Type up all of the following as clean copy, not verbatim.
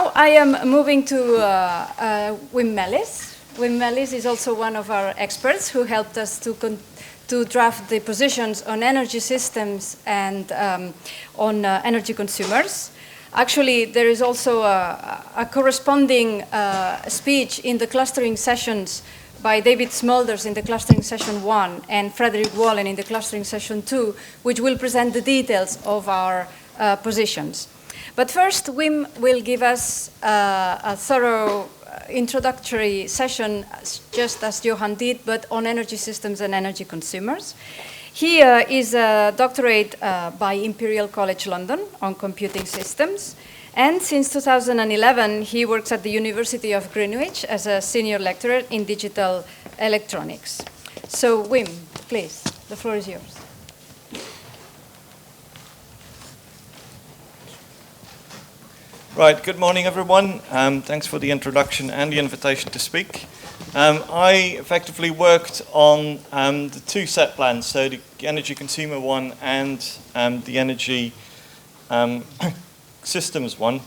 now I am moving to Wim Mellis. Wim Mellis is also one of our experts who helped us to draft the positions on energy systems and on energy consumers. Actually, there is also a corresponding speech in the clustering sessions by David Smulders in the clustering session 1 and Frederick Wallen in the clustering session 2, which will present the details of our positions. But first, Wim will give us a thorough introductory session, just as Johan did, but on energy systems and energy consumers. He is a doctorate by Imperial College London on computing systems. And since 2011, he works at the University of Greenwich as a senior lecturer in digital electronics. So, Wim, please, the floor is yours. Right, good morning, everyone. Thanks for the introduction and the invitation to speak. I effectively worked on the two set plans, so the energy consumer one and the energy systems one.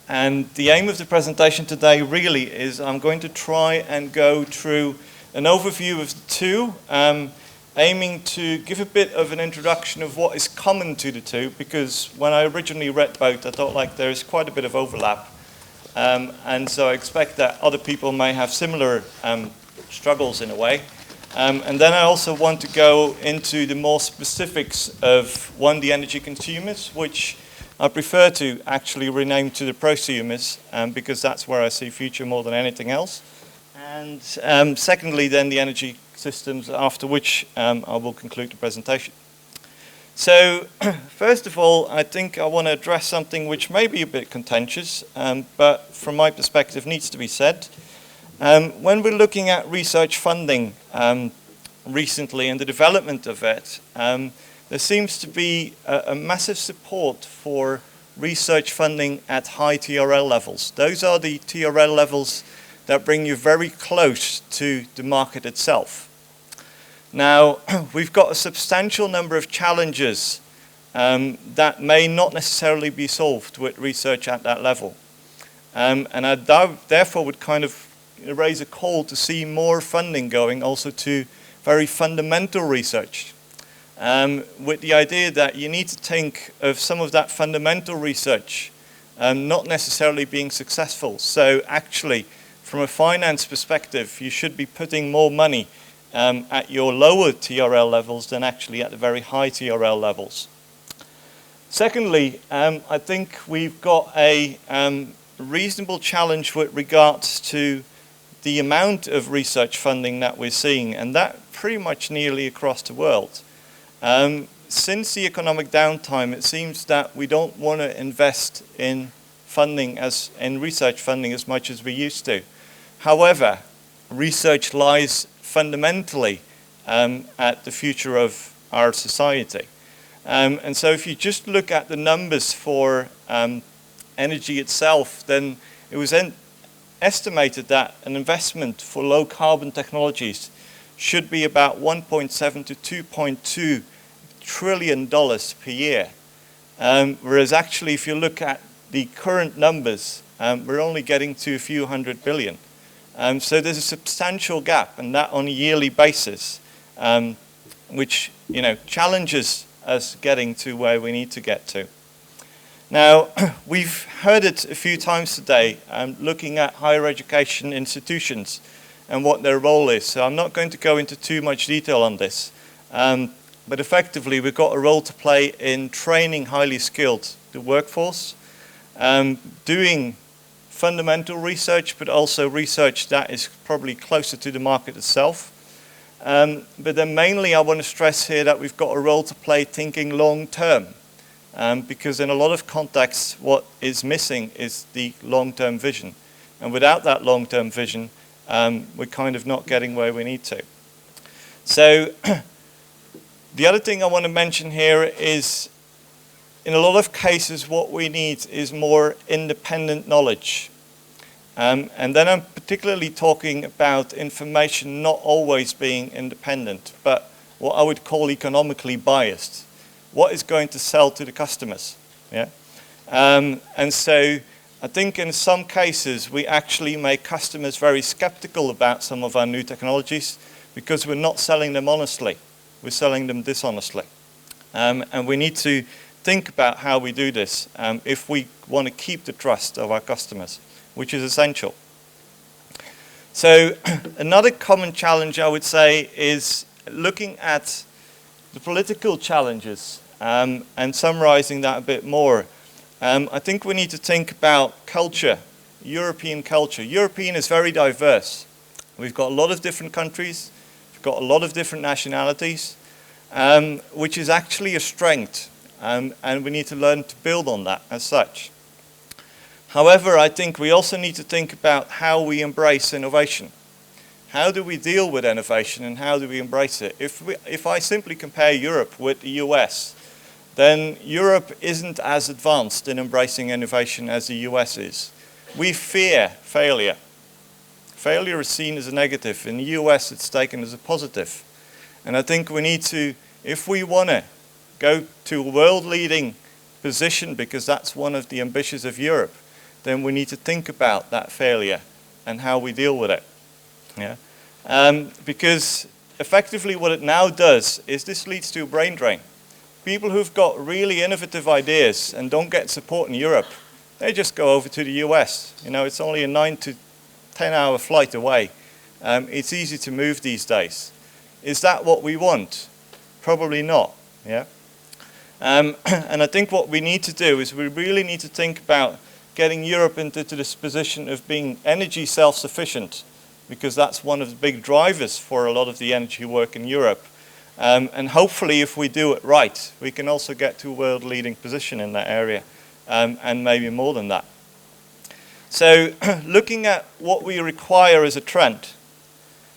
And the aim of the presentation today really is I'm going to try and go through an overview of the two, aiming to give a bit of an introduction of what is common to the two, because when I originally read both, I thought like there is quite a bit of overlap. And so I expect that other people may have similar struggles in a way. And then I also want to go into the more specifics of, one, the energy consumers, which I prefer to actually rename to the prosumers, because that's where I see future more than anything else. And secondly, then the energy systems, after which I will conclude the presentation. So, first of all, I think I want to address something which may be a bit contentious, but from my perspective needs to be said. When we're looking at research funding recently and the development of it, there seems to be a massive support for research funding at high TRL levels. Those are the TRL levels that bring you very close to the market itself. Now, we've got a substantial number of challenges that may not necessarily be solved with research at that level. And I therefore would kind of raise a call to see more funding going also to very fundamental research, with the idea that you need to think of some of that fundamental research not necessarily being successful. So actually, from a finance perspective, you should be putting more money at your lower TRL levels than actually at the very high TRL levels. Secondly, I think we've got a reasonable challenge with regards to the amount of research funding that we're seeing, and that pretty much nearly across the world. Since the economic downtime, it seems that we don't want to invest in research funding as much as we used to. However, research lies fundamentally at the future of our society. And so if you just look at the numbers for energy itself, then it was estimated that an investment for low carbon technologies should be about $1.7 to $2.2 trillion per year. Whereas actually, if you look at the current numbers, we're only getting to a few hundred billion. So there's a substantial gap, and that on a yearly basis, which challenges us getting to where we need to get to. Now, we've heard it a few times today, looking at higher education institutions and what their role is. So I'm not going to go into too much detail on this, but effectively we've got a role to play in training highly skilled the workforce, doing fundamental research, but also research that is probably closer to the market itself. But then mainly I want to stress here that we've got a role to play thinking long term, because in a lot of contexts what is missing is the long-term vision. And without that long-term vision, we're kind of not getting where we need to. So the other thing I want to mention here is, in a lot of cases, what we need is more independent knowledge. And then I'm particularly talking about information not always being independent, but what I would call economically biased. What is going to sell to the customers? Yeah? And so I think in some cases we actually make customers very skeptical about some of our new technologies because we're not selling them honestly. We're selling them dishonestly. And we need to think about how we do this if we want to keep the trust of our customers, which is essential. So another common challenge, I would say, is looking at the political challenges and summarizing that a bit more. I think we need to think about culture, European culture. European is very diverse. We've got a lot of different countries, we've got a lot of different nationalities, which is actually a strength, and we need to learn to build on that as such. However, I think we also need to think about how we embrace innovation. How do we deal with innovation and how do we embrace it? If I simply compare Europe with the US, then Europe isn't as advanced in embracing innovation as the US is. We fear failure. Failure is seen as a negative. In the US, it's taken as a positive. And I think we need to, if we want to go to a world-leading position, because that's one of the ambitions of Europe, then we need to think about that failure and how we deal with it. Yeah? Because effectively what it now does is this leads to a brain drain. People who've got really innovative ideas and don't get support in Europe, they just go over to the US. You know, it's only a 9 to 10 hour flight away. It's easy to move these days. Is that what we want? Probably not. Yeah. And I think what we need to do is we really need to think about getting Europe into this position of being energy self-sufficient, because that's one of the big drivers for a lot of the energy work in Europe. And hopefully, if we do it right, we can also get to a world-leading position in that area, and maybe more than that. So, looking at what we require as a trend.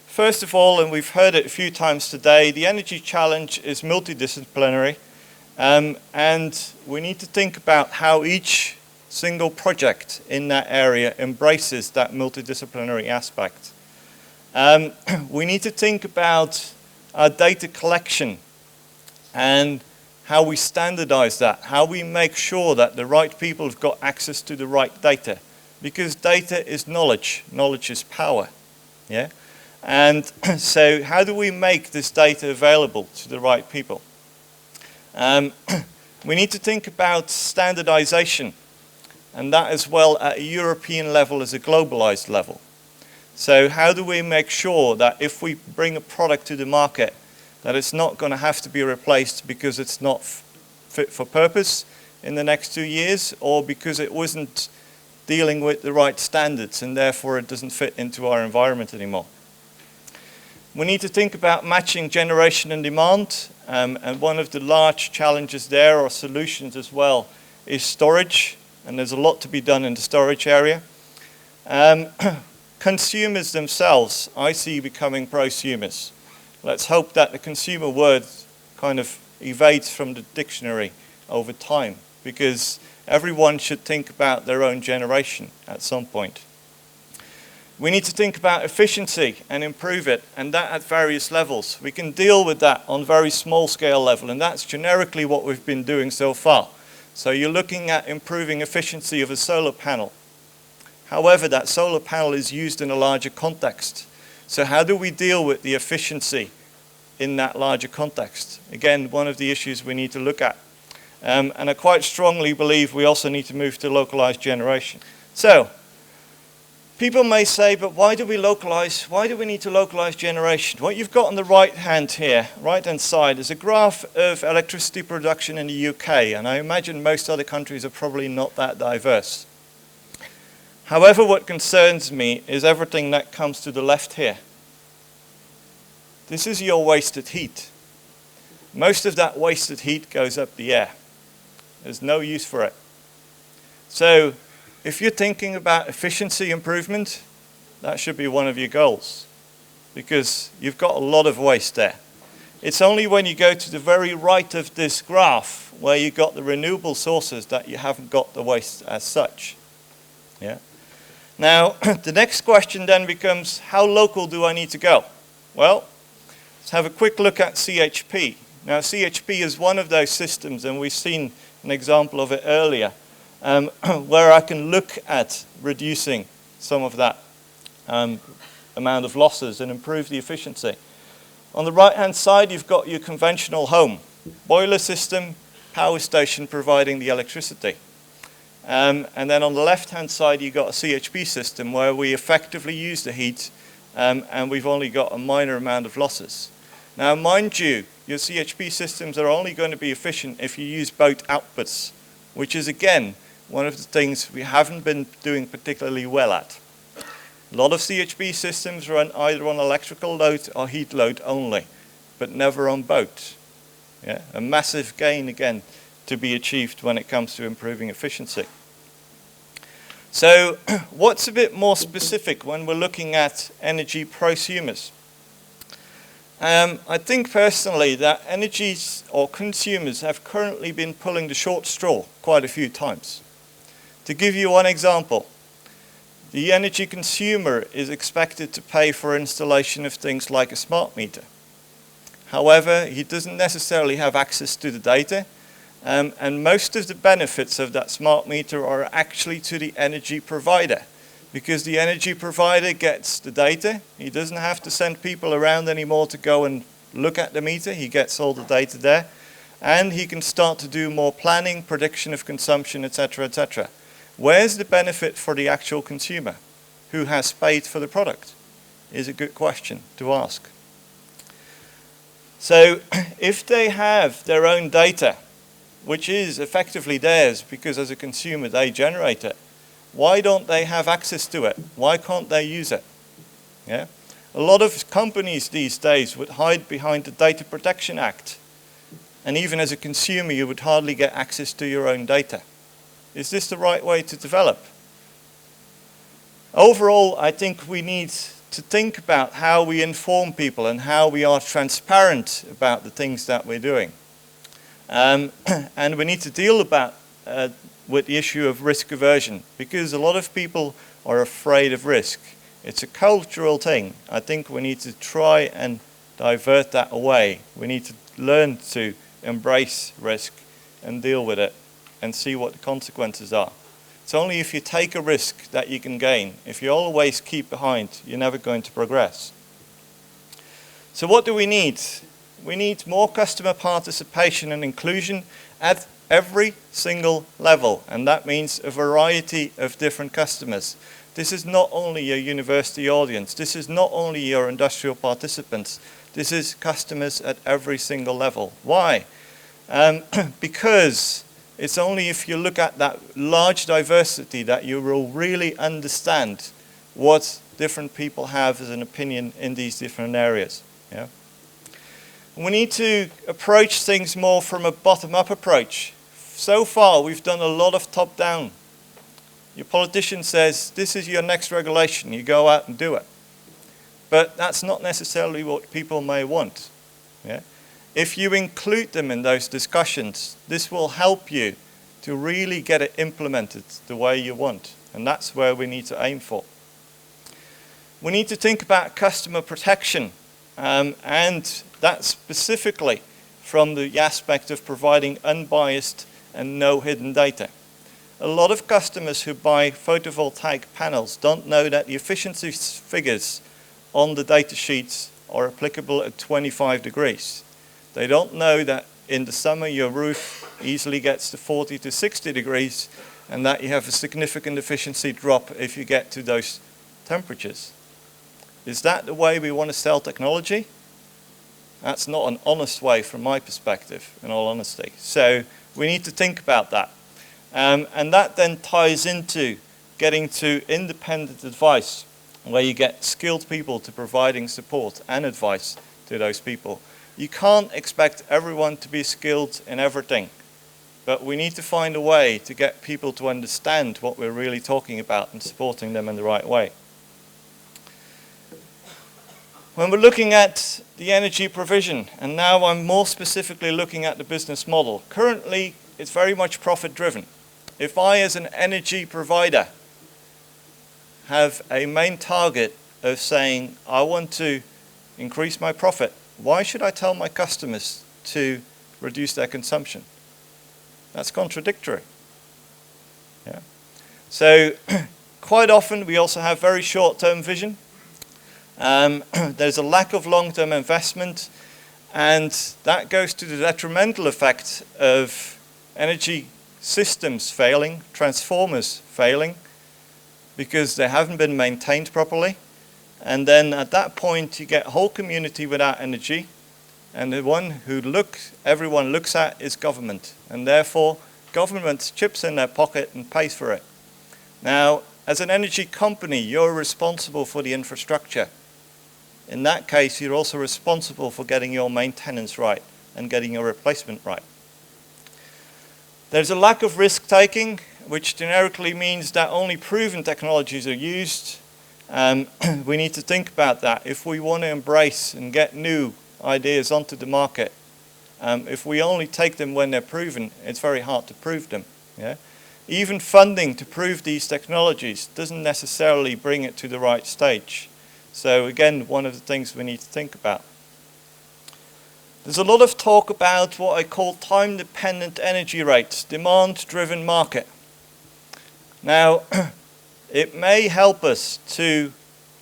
First of all, and we've heard it a few times today, the energy challenge is multidisciplinary, and we need to think about how each single project in that area embraces that multidisciplinary aspect. We need to think about our data collection and how we standardize that, how we make sure that the right people have got access to the right data. Because data is knowledge, knowledge is power. Yeah? And so how do we make this data available to the right people? We need to think about standardization, and that as well at a European level as a globalized level. So how do we make sure that if we bring a product to the market, that it's not going to have to be replaced because it's not fit for purpose in the next 2 years, or because it wasn't dealing with the right standards and therefore it doesn't fit into our environment anymore. We need to think about matching generation and demand, and one of the large challenges there, or solutions as well, is storage, and there's a lot to be done in the storage area. Consumers themselves, I see, becoming prosumers. Let's hope that the consumer word kind of evades from the dictionary over time, because everyone should think about their own generation at some point. We need to think about efficiency and improve it, and that at various levels. We can deal with that on very small scale level, and that's generically what we've been doing so far. So you're looking at improving efficiency of a solar panel. However, that solar panel is used in a larger context. So how do we deal with the efficiency in that larger context? Again, one of the issues we need to look at. And I quite strongly believe we also need to move to localized generation. So, people may say, but why do we localize? Why do we need to localize generation? What you've got on the right hand here, right hand side, is a graph of electricity production in the UK, and I imagine most other countries are probably not that diverse. However, what concerns me is everything that comes to the left here. This is your wasted heat. Most of that wasted heat goes up the air. There's no use for it. So, if you're thinking about efficiency improvement, that should be one of your goals, because you've got a lot of waste there. It's only when you go to the very right of this graph where you've got the renewable sources that you haven't got the waste as such. Yeah. Now, the next question then becomes, how local do I need to go? Well, let's have a quick look at CHP. Now, CHP is one of those systems, and we've seen an example of it earlier, where I can look at reducing some of that amount of losses and improve the efficiency. On the right-hand side, you've got your conventional home. Boiler system, power station providing the electricity. And then on the left-hand side, you've got a CHP system where we effectively use the heat and we've only got a minor amount of losses. Now, mind you, your CHP systems are only going to be efficient if you use both outputs, which is, again, one of the things we haven't been doing particularly well at. A lot of CHP systems run either on electrical load or heat load only, but never on both. Yeah? A massive gain, again, to be achieved when it comes to improving efficiency. So what's a bit more specific when we're looking at energy prosumers? I think personally that energies or consumers have currently been pulling the short straw quite a few times. To give you one example, the energy consumer is expected to pay for installation of things like a smart meter. However, he doesn't necessarily have access to the data, and most of the benefits of that smart meter are actually to the energy provider, because the energy provider gets the data. He doesn't have to send people around anymore to go and look at the meter. He gets all the data there, and he can start to do more planning, prediction of consumption, etc., etc. Where's the benefit for the actual consumer who has paid for the product? Is a good question to ask. So if they have their own data, which is effectively theirs because as a consumer they generate it, why don't they have access to it? Why can't they use it? Yeah? A lot of companies these days would hide behind the Data Protection Act. And even as a consumer, you would hardly get access to your own data. Is this the right way to develop? Overall, I think we need to think about how we inform people and how we are transparent about the things that we're doing. And we need to deal with the issue of risk aversion, because a lot of people are afraid of risk. It's a cultural thing. I think we need to try and divert that away. We need to learn to embrace risk and deal with it and see what the consequences are. It's only if you take a risk that you can gain. If you always keep behind, you're never going to progress. So what do we need? We need more customer participation and inclusion at every single level, and that means a variety of different customers. This is not only your university audience, this is not only your industrial participants, this is customers at every single level. Why? Because it's only if you look at that large diversity that you will really understand what different people have as an opinion in these different areas. Yeah? We need to approach things more from a bottom-up approach. So far, we've done a lot of top-down. Your politician says, this is your next regulation, you go out and do it. But that's not necessarily what people may want. Yeah? If you include them in those discussions, this will help you to really get it implemented the way you want. And that's where we need to aim for. We need to think about customer protection, and that's specifically from the aspect of providing unbiased and no hidden data. A lot of customers who buy photovoltaic panels don't know that the efficiency figures on the data sheets are applicable at 25 degrees. They don't know that in the summer your roof easily gets to 40 to 60 degrees and that you have a significant efficiency drop if you get to those temperatures. Is that the way we want to sell technology? That's not an honest way from my perspective, in all honesty. So we need to think about that. And that then ties into getting to independent advice, where you get skilled people to providing support and advice to those people. You can't expect everyone to be skilled in everything, but we need to find a way to get people to understand what we're really talking about and supporting them in the right way. When we're looking at the energy provision, and now I'm more specifically looking at the business model, currently it's very much profit driven. If I, as an energy provider, have a main target of saying, I want to increase my profit, why should I tell my customers to reduce their consumption? That's contradictory. So quite often we also have very short-term vision. There's a lack of long-term investment, and that goes to the detrimental effect of energy systems failing, transformers failing, because they haven't been maintained properly. And then at that point you get a whole community without energy, and the one who everyone looks at is government, and therefore government chips in their pocket and pays for it. Now, as an energy company, you're responsible for the infrastructure. In that case, you're also responsible for getting your maintenance right and getting your replacement right. There's a lack of risk-taking, which generically means that only proven technologies are used. We need to think about that. If we want to embrace and get new ideas onto the market, if we only take them when they're proven, it's very hard to prove them. Yeah? Even funding to prove these technologies doesn't necessarily bring it to the right stage. So again, one of the things we need to think about. There's a lot of talk about what I call time-dependent energy rates, demand-driven market. Now, it may help us to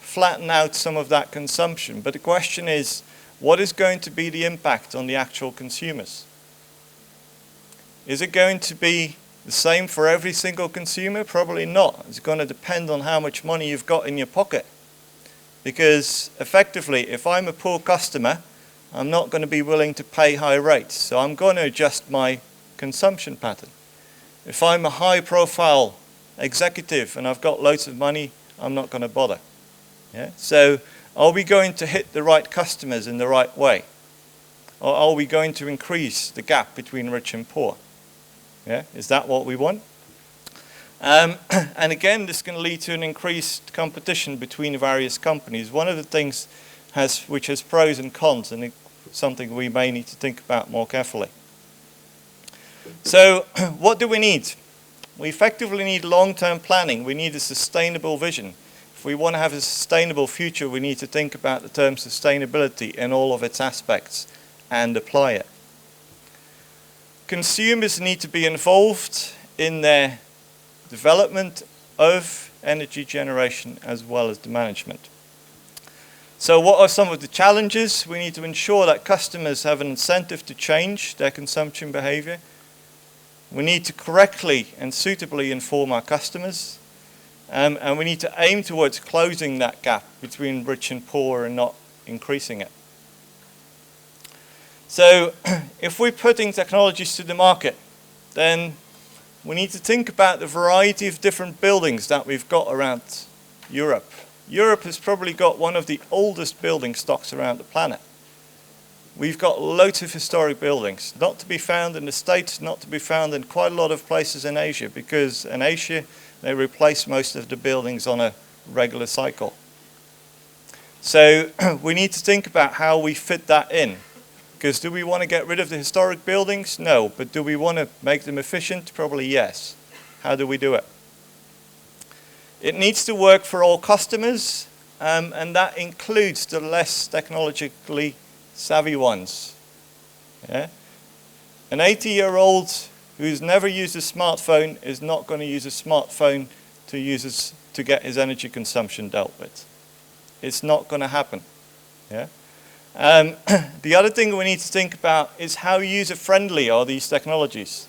flatten out some of that consumption, but the question is, what is going to be the impact on the actual consumers? Is it going to be the same for every single consumer? Probably not. It's going to depend on how much money you've got in your pocket. Because effectively, if I'm a poor customer, I'm not going to be willing to pay high rates. So I'm going to adjust my consumption pattern. If I'm a high-profile executive and I've got loads of money, I'm not going to bother. Yeah? So are we going to hit the right customers in the right way? Or are we going to increase the gap between rich and poor? Yeah? Is that what we want? And again, this can lead to an increased competition between various companies. One of the things which has pros and cons, and it's something we may need to think about more carefully. So what do we need? We effectively need long-term planning. We need a sustainable vision. If we want to have a sustainable future, we need to think about the term sustainability in all of its aspects and apply it. Consumers need to be involved in their development of energy generation as well as the management. So what are some of the challenges? We need to ensure that customers have an incentive to change their consumption behavior. We need to correctly and suitably inform our customers. And we need to aim towards closing that gap between rich and poor and not increasing it. So if we're putting technologies to the market, then we need to think about the variety of different buildings that we've got around Europe. Europe has probably got one of the oldest building stocks around the planet. We've got loads of historic buildings, not to be found in the States, not to be found in quite a lot of places in Asia, because in Asia they replace most of the buildings on a regular cycle. So we need to think about how we fit that in. Because do we want to get rid of the historic buildings? No. But do we want to make them efficient? Probably yes. How do we do it? It needs to work for all customers, and that includes the less technologically savvy ones. Yeah? An 80-year-old who's never used a smartphone is not going to use a smartphone to get his energy consumption dealt with. It's not going to happen. Yeah? The other thing we need to think about is how user-friendly are these technologies.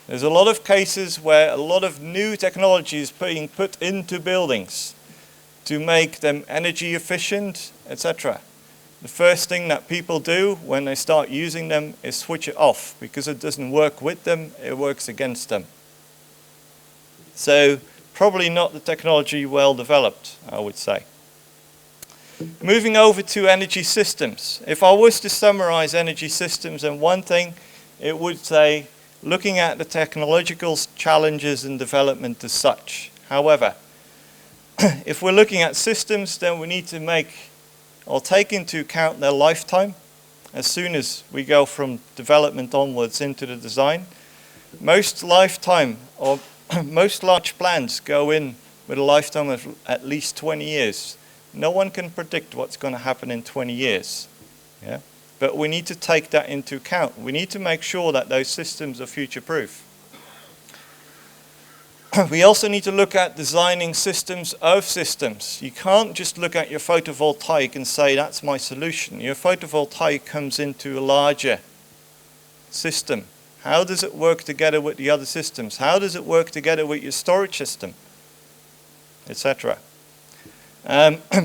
There's a lot of cases where a lot of new technology is being put into buildings to make them energy efficient, etc. The first thing that people do when they start using them is switch it off, because it doesn't work with them, it works against them. So probably not the technology well developed, I would say. Moving over to energy systems. If I was to summarize energy systems in one thing, it would say looking at the technological challenges and development as such. However, if we're looking at systems, then we need to make or take into account their lifetime as soon as we go from development onwards into the design. Most lifetime or most large plants go in with a lifetime of at least 20 years. No one can predict what's going to happen in 20 years. Yeah? But we need to take that into account. We need to make sure that those systems are future-proof. We also need to look at designing systems of systems. You can't just look at your photovoltaic and say, that's my solution. Your photovoltaic comes into a larger system. How does it work together with the other systems? How does it work together with your storage system, etc.?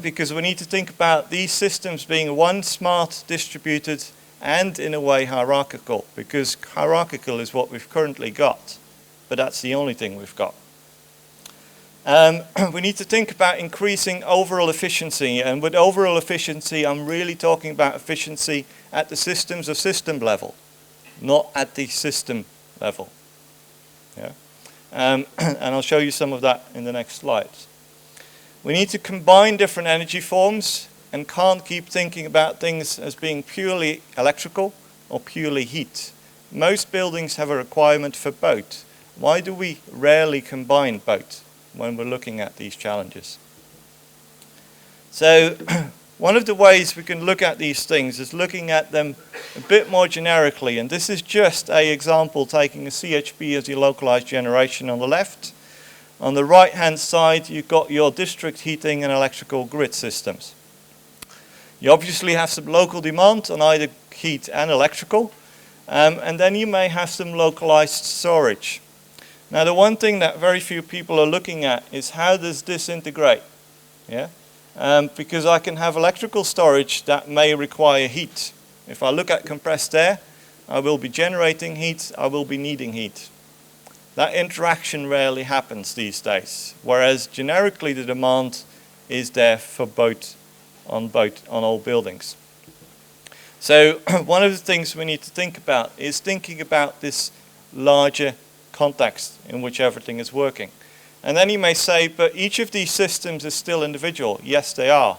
Because we need to think about these systems being one, smart, distributed, and in a way hierarchical, because hierarchical is what we've currently got, but that's the only thing we've got. We need to think about increasing overall efficiency, and with overall efficiency I'm really talking about efficiency at the systems of system level, not at the system level. Yeah? And I'll show you some of that in the next slides. We need to combine different energy forms and can't keep thinking about things as being purely electrical or purely heat. Most buildings have a requirement for both. Why do we rarely combine both when we're looking at these challenges? So one of the ways we can look at these things is looking at them a bit more generically, and this is just an example taking a CHP as your localized generation on the left. On the right hand side you've got your district heating and electrical grid systems. You obviously have some local demand on either heat and electrical, and then you may have some localized storage. Now the one thing that very few people are looking at is how does this integrate? Yeah? Because I can have electrical storage that may require heat. If I look at compressed air, I will be generating heat, I will be needing heat. That interaction rarely happens these days, whereas generically the demand is there for both on all buildings. So one of the things we need to think about is thinking about this larger context in which everything is working. And then you may say, but each of these systems is still individual. Yes, they are.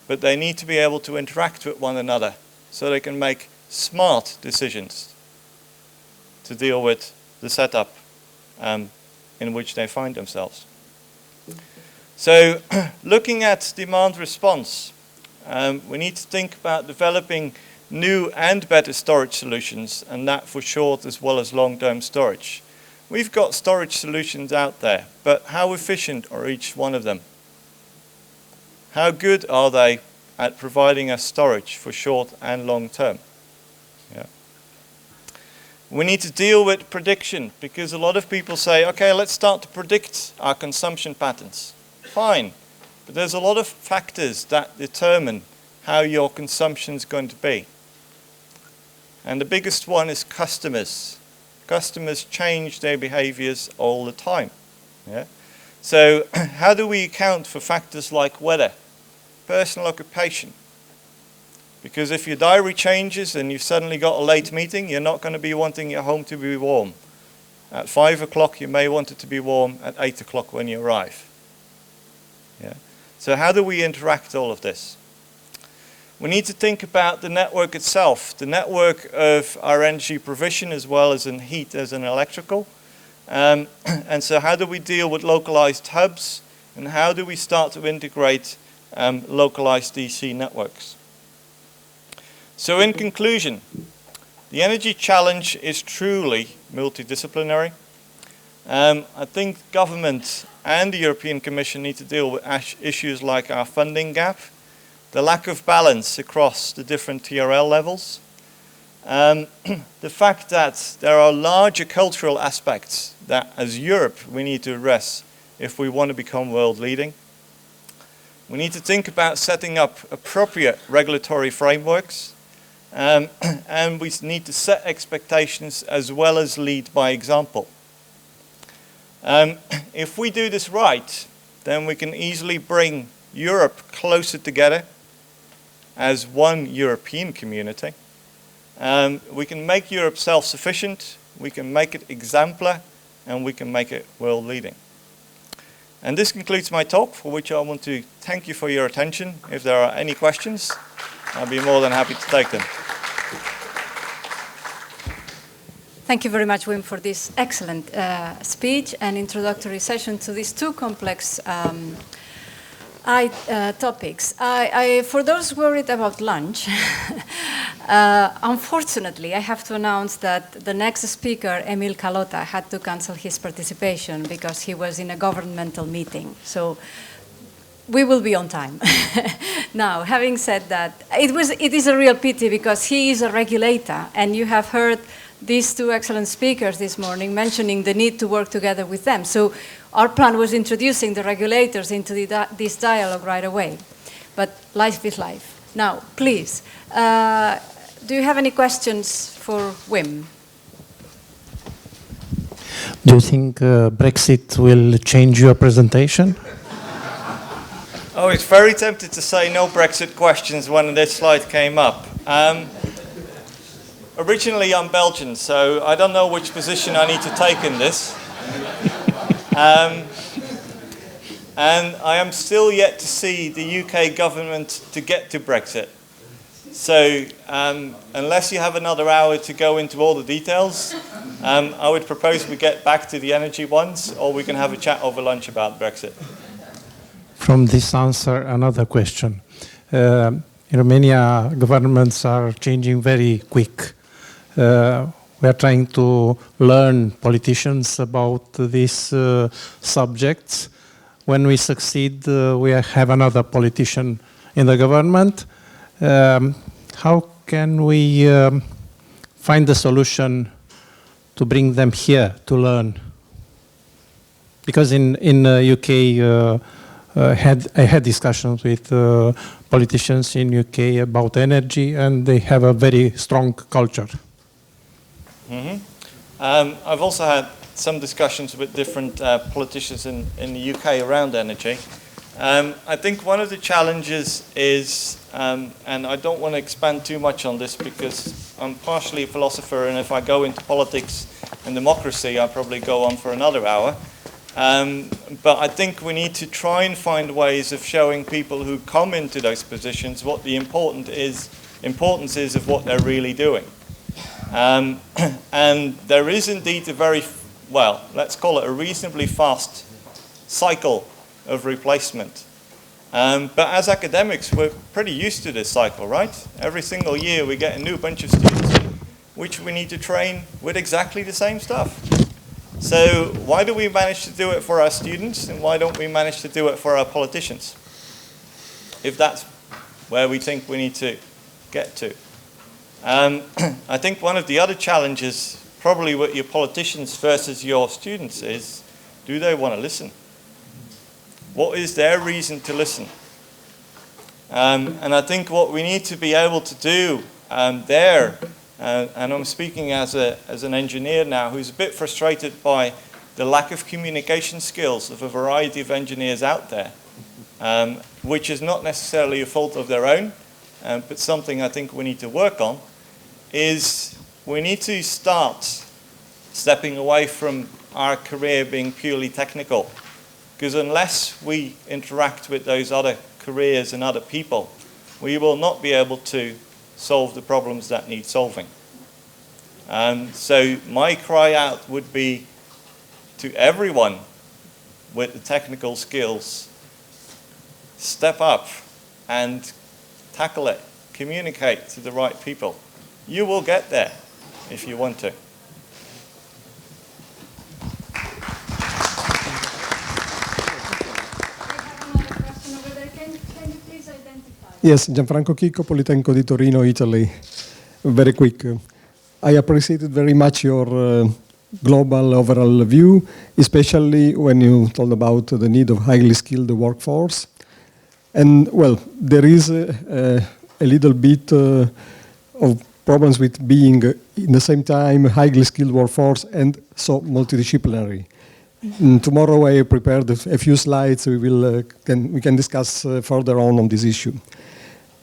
But they need to be able to interact with one another so they can make smart decisions to deal with the setup in which they find themselves. So looking at demand response, we need to think about developing new and better storage solutions, and that for short as well as long-term storage. We've got storage solutions out there, but how efficient are each one of them? How good are they at providing us storage for short and long term? Yeah. We need to deal with prediction, because a lot of people say, okay, let's start to predict our consumption patterns. Fine, but there's a lot of factors that determine how your consumption is going to be. And the biggest one is customers. Customers change their behaviors all the time. Yeah? So how do we account for factors like weather, personal occupation? Because if your diary changes and you've suddenly got a late meeting, you're not going to be wanting your home to be warm. At 5 o'clock you may want it to be warm at 8 o'clock when you arrive. Yeah? So how do we interact all of this? We need to think about the network itself, the network of our energy provision as well as in heat as in electrical. And so how do we deal with localized hubs, and how do we start to integrate localized DC networks? So in conclusion, the energy challenge is truly multidisciplinary. I think government and the European Commission need to deal with issues like our funding gap, the lack of balance across the different TRL levels, the fact that there are larger cultural aspects that as Europe we need to address if we want to become world leading. We need to think about setting up appropriate regulatory frameworks, and we need to set expectations as well as lead by example. If we do this right, then we can easily bring Europe closer together as one European community. We can make Europe self-sufficient, we can make it exemplar, and we can make it world-leading. And this concludes my talk, for which I want to thank you for your attention. If there are any questions, I'll be more than happy to take them. Thank you very much, Wim, for this excellent speech and introductory session to these two complex topics. For those worried about lunch, Unfortunately, I have to announce that the next speaker, Emil Kalota, had to cancel his participation because he was in a governmental meeting. So we will be on time. Now, having said that, it is a real pity because he is a regulator, and you have heard these two excellent speakers this morning mentioning the need to work together with them. So our plan was introducing the regulators into this dialogue right away. But life is life. Now, please, do you have any questions for Wim? Do you think Brexit will change your presentation? Oh, it's very tempted to say no Brexit questions when this slide came up. Originally, I'm Belgian, so I don't know which position I need to take in this. And I am still yet to see the UK government to get to Brexit. So unless you have another hour to go into all the details, I would propose we get back to the energy ones, or we can have a chat over lunch about Brexit. From this answer, another question. In Romania, governments are changing very quick. We are trying to learn politicians about these subjects. When we succeed, we have another politician in the government. How can we find a solution to bring them here to learn? Because in UK, I had discussions with politicians in UK about energy, and they have a very strong culture. Mm-hmm. I've also had some discussions with different politicians in the UK around energy. I think one of the challenges is, and I don't want to expand too much on this because I'm partially a philosopher, and if I go into politics and democracy, I'll probably go on for another hour. But I think we need to try and find ways of showing people who come into those positions what the importance is of what they're really doing. And there is indeed a very, well, let's call it a reasonably fast cycle of replacement. But as academics, we're pretty used to this cycle, right? Every single year we get a new bunch of students in, which we need to train with exactly the same stuff. So why do we manage to do it for our students, and why don't we manage to do it for our politicians? If that's where we think we need to get to. I think one of the other challenges, probably with your politicians versus your students, is, do they want to listen? What is their reason to listen? And I think what we need to be able to do there, and I'm speaking as an engineer now who's a bit frustrated by the lack of communication skills of a variety of engineers out there, which is not necessarily a fault of their own, but something I think we need to work on, is we need to start stepping away from our career being purely technical. Because unless we interact with those other careers and other people, we will not be able to solve the problems that need solving. So my cry out would be to everyone with the technical skills, step up and tackle it, communicate to the right people. You will get there if you want to. Yes, Gianfranco Chicco, Politecnico di Torino, Italy. Very quick. I appreciated very much your global overall view, especially when you told about the need of highly skilled workforce. And, well, there is a little bit of problems with being, in the same time, highly skilled workforce and so multidisciplinary. Tomorrow I prepared a few slides. We can discuss further on this issue.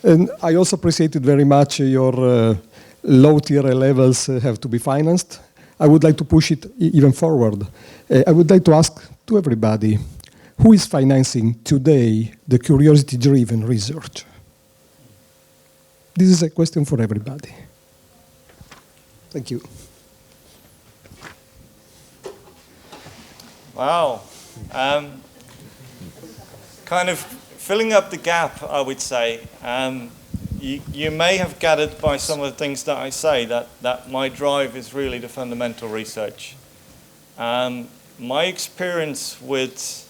And I also appreciated very much your low-tier levels have to be financed. I would like to push it even forward. I would like to ask to everybody, who is financing today the curiosity-driven research? This is a question for everybody. Thank you. Wow. Kind of filling up the gap, I would say. you may have gathered by some of the things that I say that my drive is really the fundamental research. My experience with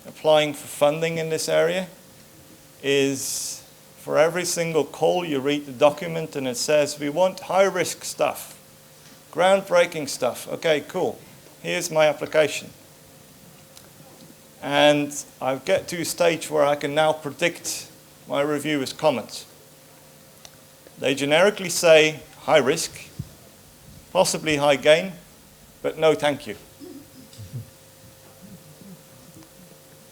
applying for funding in this area is for every single call you read the document and it says we want high-risk stuff, groundbreaking stuff. Okay, cool. Here's my application. And I get to a stage where I can now predict my reviewers' comments. They generically say high risk, possibly high gain, but no thank you.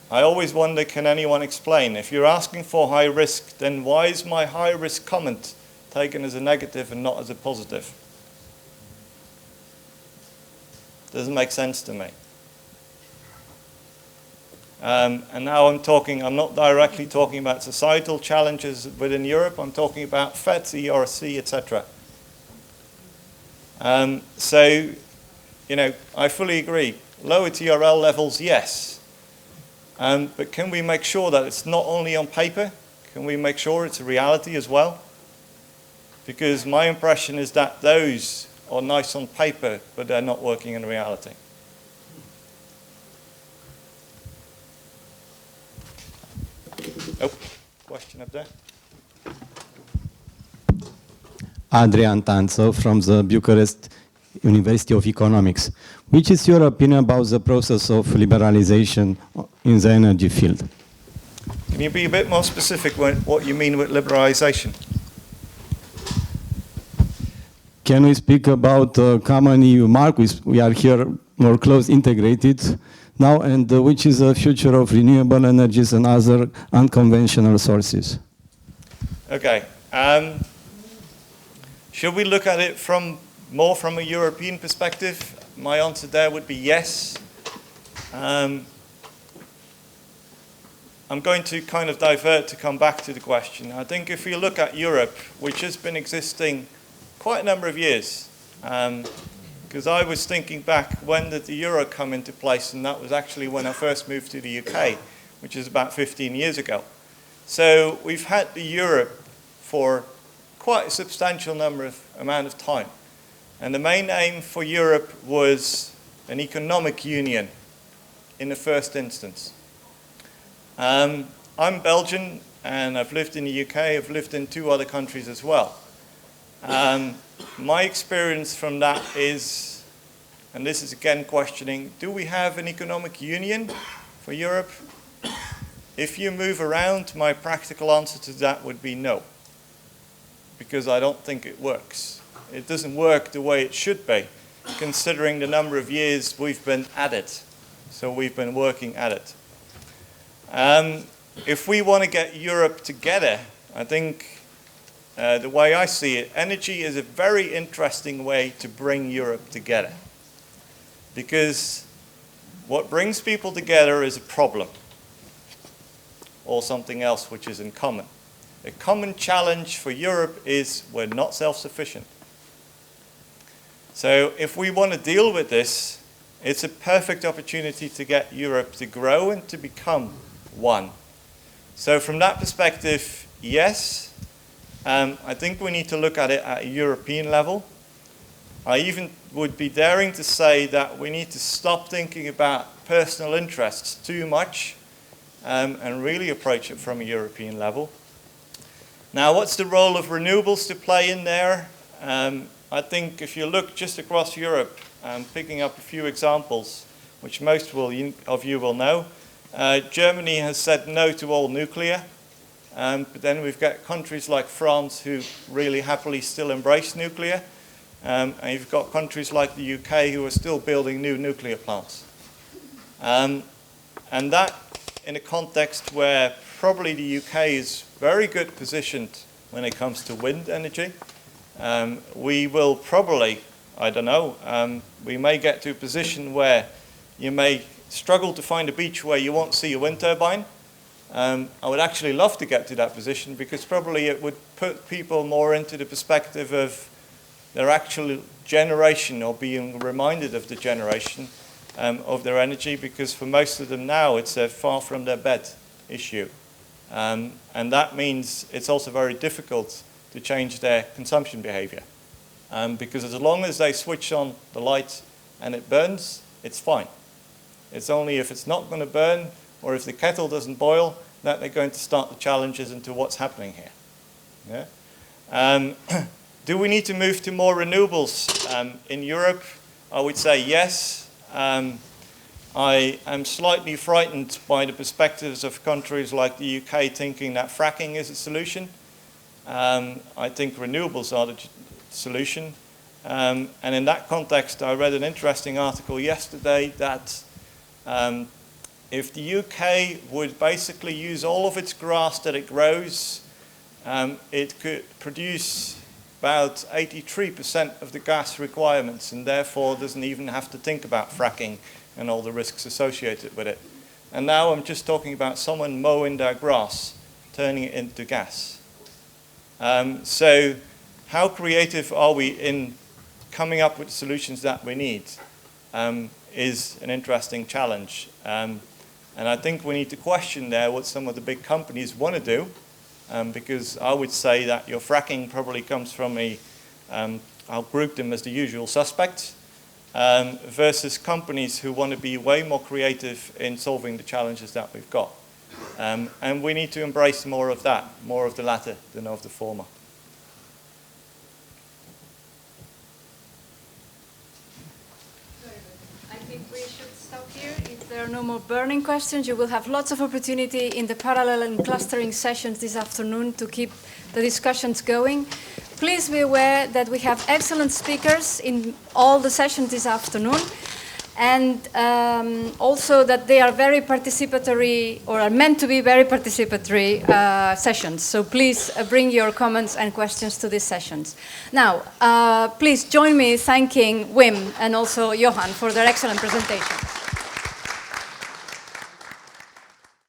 I always wonder, can anyone explain? If you're asking for high risk, then why is my high risk comment taken as a negative and not as a positive? Doesn't make sense to me. And now I'm not directly talking about societal challenges within Europe, I'm talking about FET, ERC, etc. So, I fully agree. Lower TRL levels, yes. But can we make sure that it's not only on paper? Can we make sure it's a reality as well? Because my impression is that those are nice on paper, but they're not working in reality. Oh, question up there. Adrian Tanzo from the Bucharest University of Economics. Which is your opinion about the process of liberalization in the energy field? Can you be a bit more specific what you mean with liberalization? Can we speak about common EU mark? We are here more close integrated now, and which is the future of renewable energies and other unconventional sources? Okay. Should we look at it more from a European perspective? My answer there would be yes. I'm going to kind of divert to come back to the question. I think if you look at Europe, which has been existing quite a number of years, because I was thinking back, when did the euro come into place? And that was actually when I first moved to the UK, which is about 15 years ago. So we've had the euro for quite a substantial amount of time. And the main aim for Europe was an economic union in the first instance. I'm Belgian, and I've lived in the UK. I've lived in 2 other countries as well. My experience from that is, and this is again questioning, do we have an economic union for Europe? If you move around, my practical answer to that would be no, because I don't think it works. It doesn't work the way it should be, considering the number of years we've been at it. So we've been working at it. If we want to get Europe together, I think the way I see it, energy is a very interesting way to bring Europe together. Because what brings people together is a problem, or something else which is in common. A common challenge for Europe is we're not self-sufficient. So if we want to deal with this, it's a perfect opportunity to get Europe to grow and to become one. So from that perspective, yes, I think we need to look at it at a European level. I even would be daring to say that we need to stop thinking about personal interests too much and really approach it from a European level. Now, what's the role of renewables to play in there? I think if you look just across Europe, picking up a few examples, which most of you will know, Germany has said no to all nuclear, but then we've got countries like France who really happily still embrace nuclear, and you've got countries like the UK who are still building new nuclear plants. And that in a context where probably the UK is very good positioned when it comes to wind energy. We will probably, I don't know, we may get to a position where you may struggle to find a beach where you won't see a wind turbine. I would actually love to get to that position, because probably it would put people more into the perspective of their actual generation, or being reminded of the generation of their energy, because for most of them now it's a far from their bed issue. And that means it's also very difficult to change their consumption behavior. Because as long as they switch on the light and it burns, it's fine. It's only if it's not going to burn or if the kettle doesn't boil that they're going to start the challenges into what's happening here. Yeah? Do we need to move to more renewables? In Europe, I would say yes. I am slightly frightened by the perspectives of countries like the UK thinking that fracking is a solution. I think renewables are the solution. And in that context, I read an interesting article yesterday that if the UK would basically use all of its grass that it grows, it could produce about 83% of the gas requirements and therefore doesn't even have to think about fracking and all the risks associated with it. And now I'm just talking about someone mowing their grass, turning it into gas. So how creative are we in coming up with solutions that we need is an interesting challenge. And I think we need to question there what some of the big companies want to do, because I would say that your fracking probably comes from I'll group them as the usual suspects, versus companies who want to be way more creative in solving the challenges that we've got. And we need to embrace more of that, more of the latter than of the former. I think we should stop here. If there are no more burning questions, you will have lots of opportunity in the parallel and clustering sessions this afternoon to keep the discussions going. Please be aware that we have excellent speakers in all the sessions this afternoon, and also that they are very participatory, or are meant to be very participatory sessions. So please bring your comments and questions to these sessions. Now, please join me thanking Wim and also Johan for their excellent presentation.